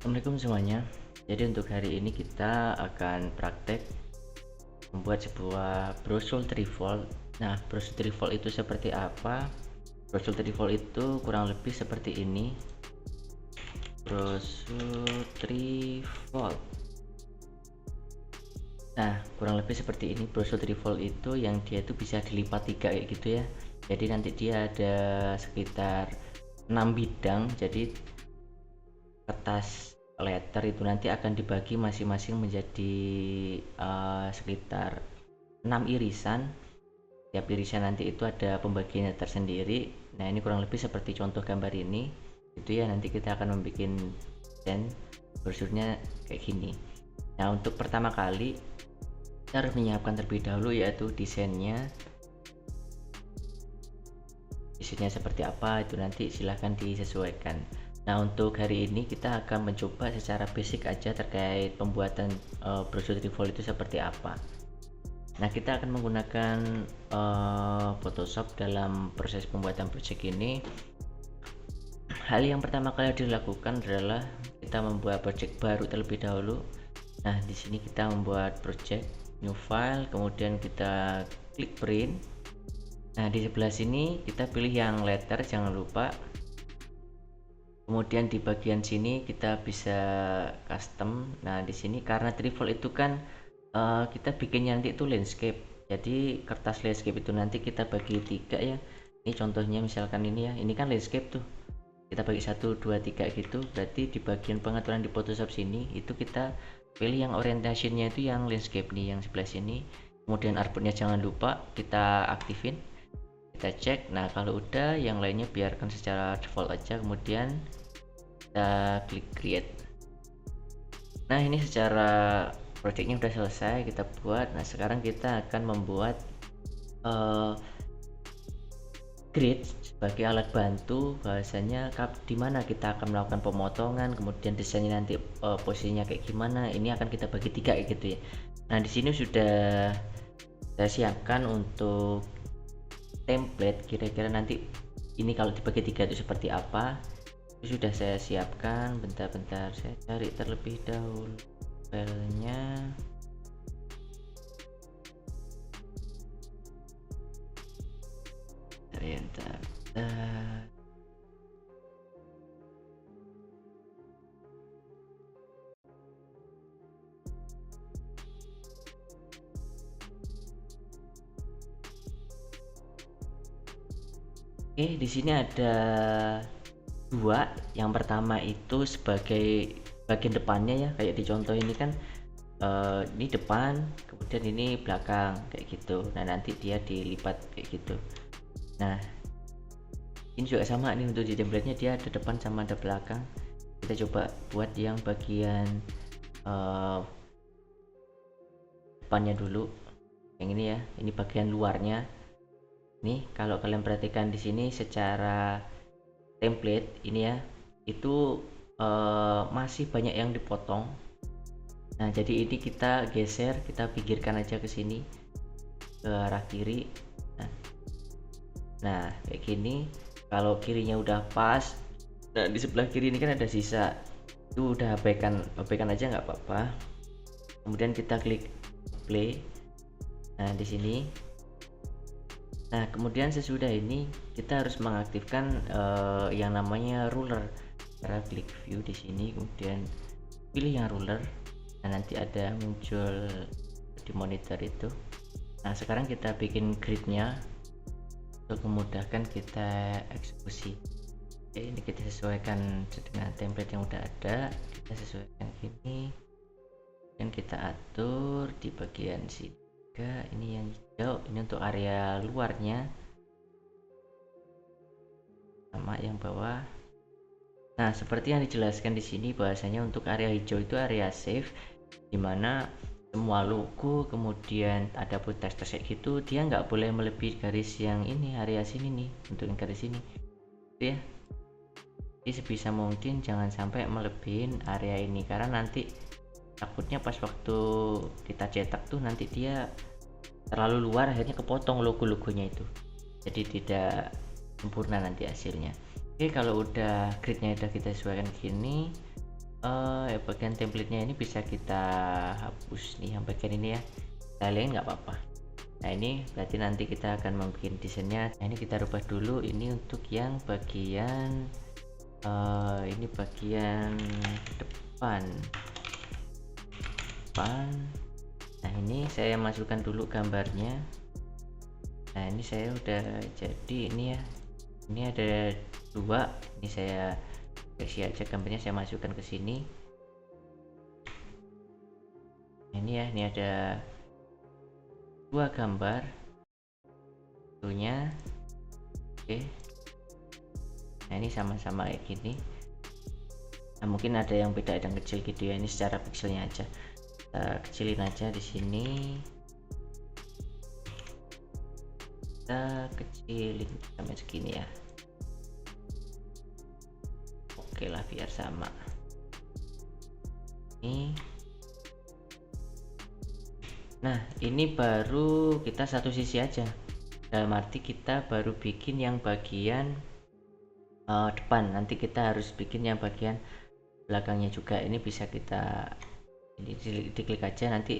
Assalamualaikum semuanya. Jadi untuk hari ini kita akan praktek membuat sebuah brosur trifold. Nah, brosur trifold itu seperti apa? Brosur trifold itu kurang lebih seperti ini. Brosur trifold. Nah, kurang lebih seperti ini. Brosur trifold itu yang dia itu bisa dilipat 3 kayak gitu ya. Jadi nanti dia ada sekitar 6 bidang. Jadi kertas letter itu nanti akan dibagi masing-masing menjadi sekitar 6 irisan. Tiap irisan nanti itu ada pembagiannya tersendiri. Nah, ini kurang lebih seperti contoh gambar ini. Itu ya, nanti kita akan membuat desain brosurnya kayak gini. Nah, untuk pertama kali kita harus menyiapkan terlebih dahulu yaitu desainnya. Desainnya seperti apa itu nanti silahkan disesuaikan. Nah, untuk hari ini kita akan mencoba secara basic aja terkait pembuatan brosur trifold itu seperti apa. Nah, kita akan menggunakan Photoshop dalam proses pembuatan project ini. Hal yang pertama kali dilakukan adalah kita membuat project baru terlebih dahulu. Nah, di sini kita membuat project new file, kemudian kita klik print. Nah, di sebelah sini kita pilih yang letter, jangan lupa. Kemudian di bagian sini kita bisa custom. Nah, di sini karena trifold itu kan kita bikinnya nanti itu landscape. Jadi kertas landscape itu nanti kita bagi 3 ya. Ini contohnya misalkan ini ya. Ini kan landscape tuh. Kita bagi 1 2 3 gitu. Berarti di bagian pengaturan di Photoshop sini itu kita pilih yang orientationnya itu yang landscape nih, yang sebelah sini. Kemudian artboardnya jangan lupa kita aktifin. Kita cek. Nah, kalau udah yang lainnya biarkan secara default aja, kemudian kita klik create. Nah, ini secara projectnya udah selesai kita buat. Nah, sekarang kita akan membuat grid sebagai alat bantu, bahasanya dimana kita akan melakukan pemotongan, kemudian desainnya nanti posisinya kayak gimana. Ini akan kita bagi 3 kayak gitu ya. Nah, di sini sudah saya siapkan untuk template kira-kira nanti ini kalau dibagi 3 itu seperti apa. Itu sudah saya siapkan. Bentar-bentar saya cari terlebih dahulu filenya. Bentar. Oke, di sini ada 2. Yang pertama itu sebagai bagian depannya ya, kayak di contoh ini kan ini depan, kemudian ini belakang kayak gitu. Nah, nanti dia dilipat kayak gitu. Nah, ini juga sama nih, untuk di template-nya dia ada depan sama ada belakang. Kita coba buat yang bagian depannya dulu. Yang ini ya, ini bagian luarnya. Nih, kalau kalian perhatikan di sini secara template ini ya, itu masih banyak yang dipotong. Nah, jadi ini kita geser, kita pinggirkan aja ke sini, ke arah kiri. Nah, kayak gini. Kalau kirinya udah pas, nah di sebelah kiri ini kan ada sisa, itu udah abaikan aja nggak apa-apa. Kemudian kita klik play. Nah, di sini. Nah, kemudian sesudah ini kita harus mengaktifkan yang namanya ruler. Cara klik view di sini, kemudian pilih yang ruler. Nah, nanti ada muncul di monitor itu. Nah, sekarang kita bikin gridnya untuk memudahkan kita eksekusi. Oke, ini kita sesuaikan dengan template yang udah ada. Kita sesuaikan gini, dan kita atur di bagian sini. Ini yang hijau, ini untuk area luarnya, sama yang bawah. Nah, seperti yang dijelaskan di sini, bahasanya untuk area hijau itu area save, dimana semua logo kemudian ada pun teks kayak gitu, dia nggak boleh melebihi garis yang ini, area sini nih, untuk yang garis ini gitu ya. Jadi sebisa mungkin jangan sampai melebihin area ini, karena nanti takutnya pas waktu kita cetak tuh nanti dia terlalu luar, akhirnya kepotong logo-logonya itu, jadi tidak sempurna nanti hasilnya. Oke, kalau udah gridnya udah kita sesuaikan gini, bagian templatenya ini bisa kita hapus nih, yang bagian ini ya, kita hilangin nggak apa-apa. Nah ini berarti nanti kita akan membuat desainnya. Nah ini kita rubah dulu, ini untuk yang bagian ini bagian depan. Nah ini saya masukkan dulu gambarnya. Nah ini saya udah jadi ini ya, ini ada dua, ini saya seleksi aja gambarnya, saya masukkan ke sini. Nah, ini ya, ini ada dua gambar tentunya. Oke, nah ini sama-sama kayak gini. Nah mungkin ada yang beda, ada yang kecil gitu ya, ini secara pixelnya aja kita kecilin aja di sini, kita kecilin sampai segini ya. Oke lah, biar sama ini. Nah ini baru kita satu sisi aja, dalam arti kita baru bikin yang bagian depan, nanti kita harus bikin yang bagian belakangnya juga. Ini bisa kita ini diklik aja nanti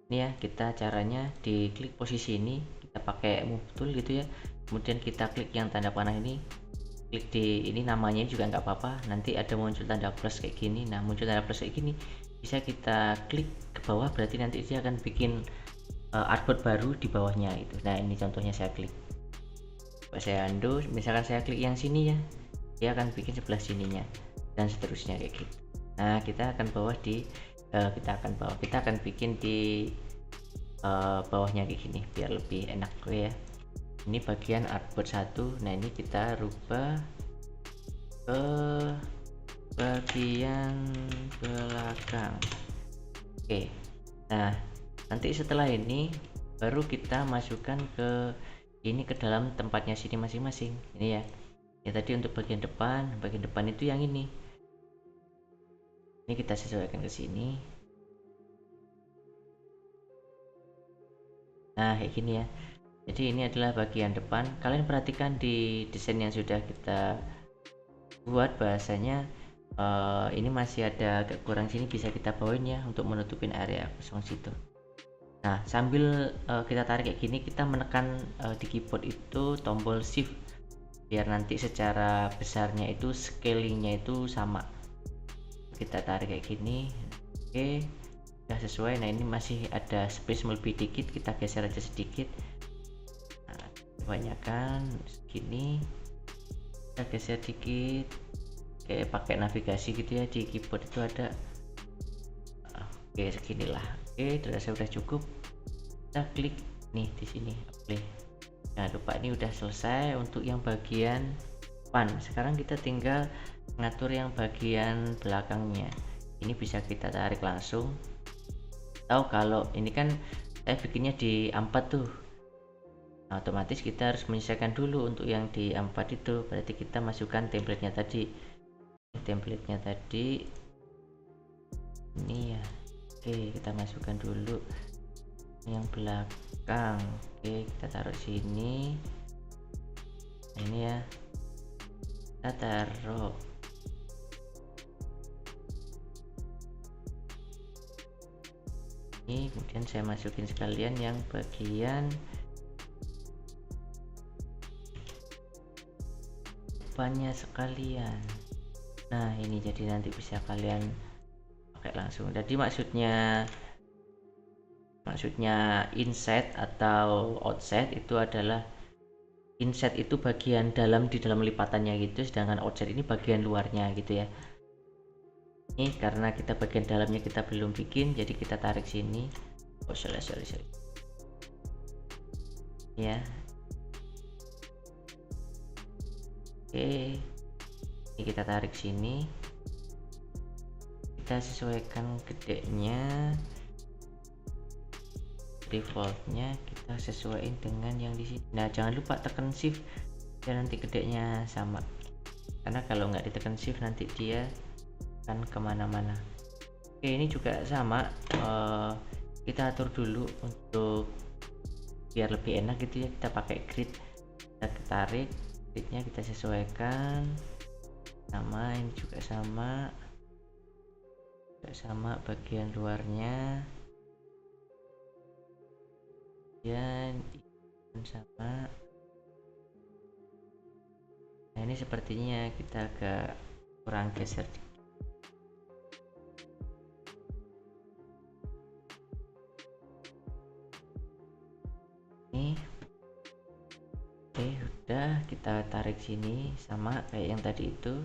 ini ya, kita caranya diklik posisi ini, kita pakai move tool gitu ya, kemudian kita klik yang tanda panah ini, klik di ini, namanya juga nggak apa-apa, nanti ada muncul tanda plus kayak gini. Nah muncul tanda plus kayak gini bisa kita klik ke bawah, berarti nanti dia akan bikin artboard baru di bawahnya itu. Nah ini contohnya saya klik, saya undo, misalkan saya klik yang sini ya, dia akan bikin sebelah sininya dan seterusnya kayak gitu. Nah kita akan kita akan bikin di bawahnya kayak gini biar lebih enak ya. Ini bagian artboard 1. Nah ini kita rubah ke bagian belakang. Oke, nah nanti setelah ini baru kita masukkan ke ini, ke dalam tempatnya sini masing-masing. Ini ya, ya tadi untuk bagian depan itu yang ini kita sesuaikan ke sini. Nah kayak gini ya, jadi ini adalah bagian depan. Kalian perhatikan di desain yang sudah kita buat, bahasanya ini masih ada agak kurang, sini bisa kita bawain ya untuk menutupin area kosong situ. Nah sambil kita tarik kayak gini, kita menekan di keyboard itu tombol shift biar nanti secara besarnya itu scalingnya itu sama. Kita tarik kayak gini. Oke, udah sesuai. Nah ini masih ada space lebih dikit, kita geser aja sedikit. Nah, kebanyakan segini, kita geser dikit kayak pakai navigasi gitu ya, di keyboard itu ada. Oke seginilah. Oke, dirasa udah cukup, kita klik nih di sini play. Jangan lupa ini udah selesai untuk yang bagian depan. Sekarang kita tinggal ngatur yang bagian belakangnya. Ini bisa kita tarik langsung. Tahu kalau ini kan saya bikinnya di A4 tuh, nah, otomatis kita harus menyesuaikan dulu untuk yang di A4 itu. Berarti kita masukkan templatenya tadi, ini ya. Oke, kita masukkan dulu yang belakang. Oke, kita taruh sini. Nah, ini ya, kita taruh. Ini kemudian saya masukin sekalian yang bagian depannya sekalian. Nah ini jadi nanti bisa kalian pakai langsung. Jadi maksudnya inside atau outside itu adalah, inside itu bagian dalam di dalam lipatannya gitu, sedangkan outside ini bagian luarnya gitu ya. Ini karena kita bagian dalamnya kita belum bikin, jadi kita tarik sini. Oh sorry ya. Oke, ini kita tarik sini, kita sesuaikan gedenya, defaultnya kita sesuaikan dengan yang di sini. Nah jangan lupa tekan shift dan nanti gedenya sama, karena kalau nggak ditekan shift nanti dia akan kemana-mana. Oke, ini juga sama, kita atur dulu untuk biar lebih enak gitu ya, kita pakai grid, kita tarik gridnya, kita sesuaikan sama, ini juga sama. sama bagian luarnya, dan sama. Nah ini sepertinya kita agak kurang geser. Ini oke, udah kita tarik sini sama kayak yang tadi itu.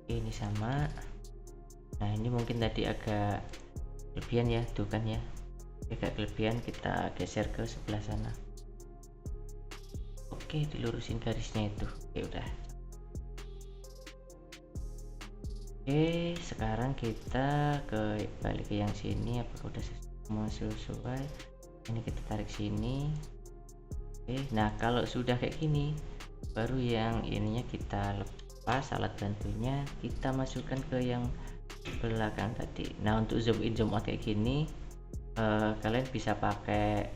Oke, ini sama. Nah ini mungkin tadi agak kelebihan ya, tuh kan ya, agak kelebihan, kita geser ke sebelah sana. Oke, dilurusin garisnya itu. Oke, udah. Oke, sekarang kita balik ke yang sini, apakah udah semua sesuai. Ini kita tarik sini. Oke, nah kalau sudah kayak gini, baru yang ininya kita lepas alat bantunya, kita masukkan ke yang belakang tadi. Nah untuk zoom in zoom out kayak gini, kalian bisa pakai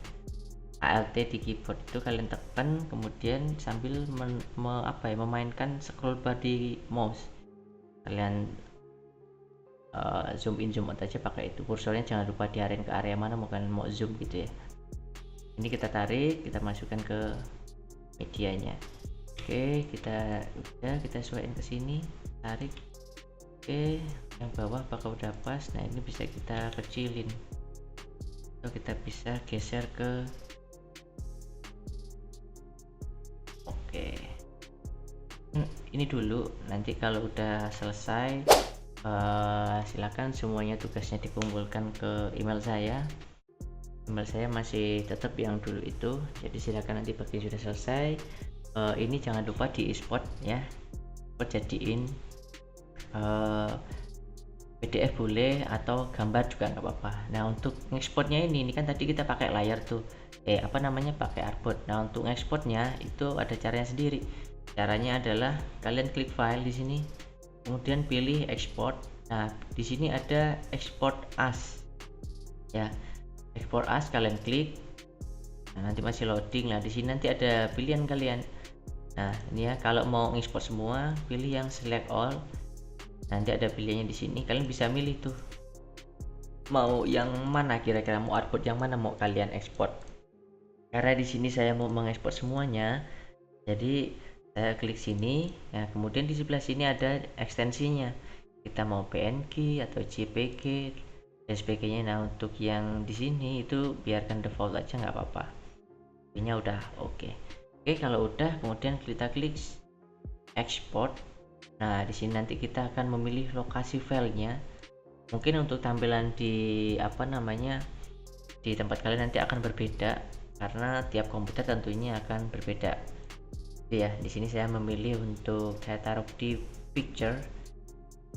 Alt di keyboard, itu kalian tekan kemudian sambil memainkan scroll bar di mouse. Kalian zoom in zoom out aja pakai itu. Kursornya jangan lupa diarahin ke area mana mau kalian mau zoom gitu ya. Ini kita tarik, kita masukkan ke medianya. Oke, kita sesuaikan ke sini, tarik. Oke, yang bawah apakah udah pas? Nah ini bisa kita kecilin atau kita bisa geser ke. Oke, ini dulu, nanti kalau udah selesai silakan semuanya tugasnya dikumpulkan ke email saya. Email saya masih tetap yang dulu itu, jadi silakan nanti bagi sudah selesai. Ini jangan lupa di export ya, jadiin PDF boleh atau gambar juga nggak apa-apa. Nah untuk ngekspornya ini kan tadi kita pakai layar tuh, pakai artboard. Nah untuk ngekspornya itu ada caranya sendiri. Caranya adalah kalian klik file di sini, kemudian pilih export. Nah di sini ada export as ya, export as kalian klik. Nah nanti masih loading. Nah di sini nanti ada pilihan kalian. Nah ini ya, kalau mau ngekspor semua pilih yang select all. Nanti ada pilihannya di sini, kalian bisa milih tuh mau yang mana, kira-kira mau artboard yang mana mau kalian ekspor. Karena di sini saya mau mengekspor semuanya, jadi saya klik sini ya, kemudian di sebelah sini ada ekstensinya, kita mau PNG atau JPG dan sebagainya. Nah untuk yang di sini itu biarkan default aja nggak apa-apa, ini udah oke. Kalau udah kemudian kita klik export. Nah di sini nanti kita akan memilih lokasi filenya. Mungkin untuk tampilan di di tempat kalian nanti akan berbeda karena tiap komputer tentunya akan berbeda. Jadi ya di sini saya memilih untuk saya taruh di picture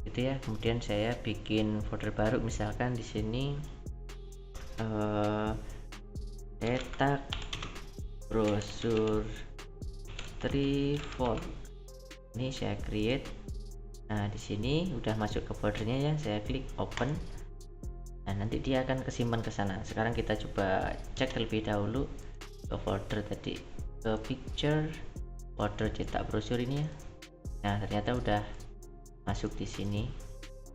gitu ya. Kemudian saya bikin folder baru, misalkan di sini cetak brosur 3 volt. Ini saya create. Nah di sini udah masuk ke foldernya ya, saya klik open. Nah nanti dia akan kesimpan ke sana. Sekarang kita coba cek terlebih dahulu ke folder tadi, ke picture, folder cetak brosur ini ya. Nah ternyata udah masuk di sini.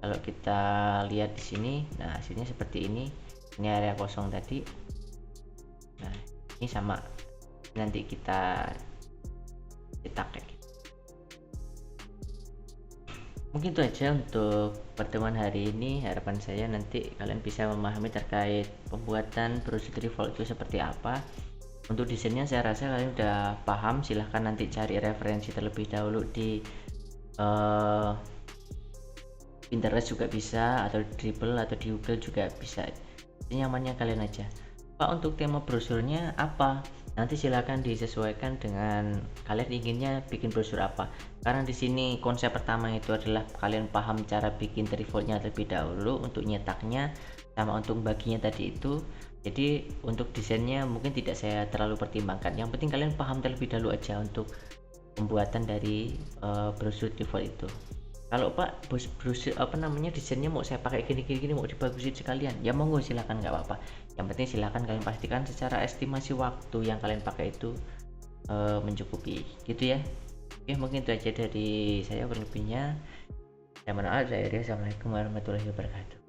Kalau kita lihat di sini, nah hasilnya seperti ini. Ini area kosong tadi. Nah ini sama, nanti kita cetak kayak gitu. Mungkin itu aja untuk pertemuan hari ini. Harapan saya nanti kalian bisa memahami terkait pembuatan brosur 3 volt itu seperti apa. Untuk desainnya saya rasa kalian udah paham. Silahkan nanti cari referensi terlebih dahulu di Pinterest juga bisa, atau Dribble atau di Google juga bisa. Nyamannya kalian aja. Pak, untuk tema brosurnya apa? Nanti silahkan disesuaikan dengan kalian inginnya bikin brosur apa. Karena di sini konsep pertama itu adalah kalian paham cara bikin 3 voltnya terlebih dahulu, untuk nyetaknya sama untuk baginya tadi itu. Jadi untuk desainnya mungkin tidak saya terlalu pertimbangkan. Yang penting kalian paham terlebih dahulu aja untuk pembuatan dari brosur 3 volt itu. Kalau Pak brosur desainnya mau saya pakai gini mau dibagusin sekalian, ya monggo silakan, nggak apa-apa. Yang penting silakan kalian pastikan secara estimasi waktu yang kalian pakai itu mencukupi gitu ya. Oke, mungkin itu aja dari saya, kurang lebihnya Saya Manuel Zairi, assalamualaikum warahmatullahi wabarakatuh.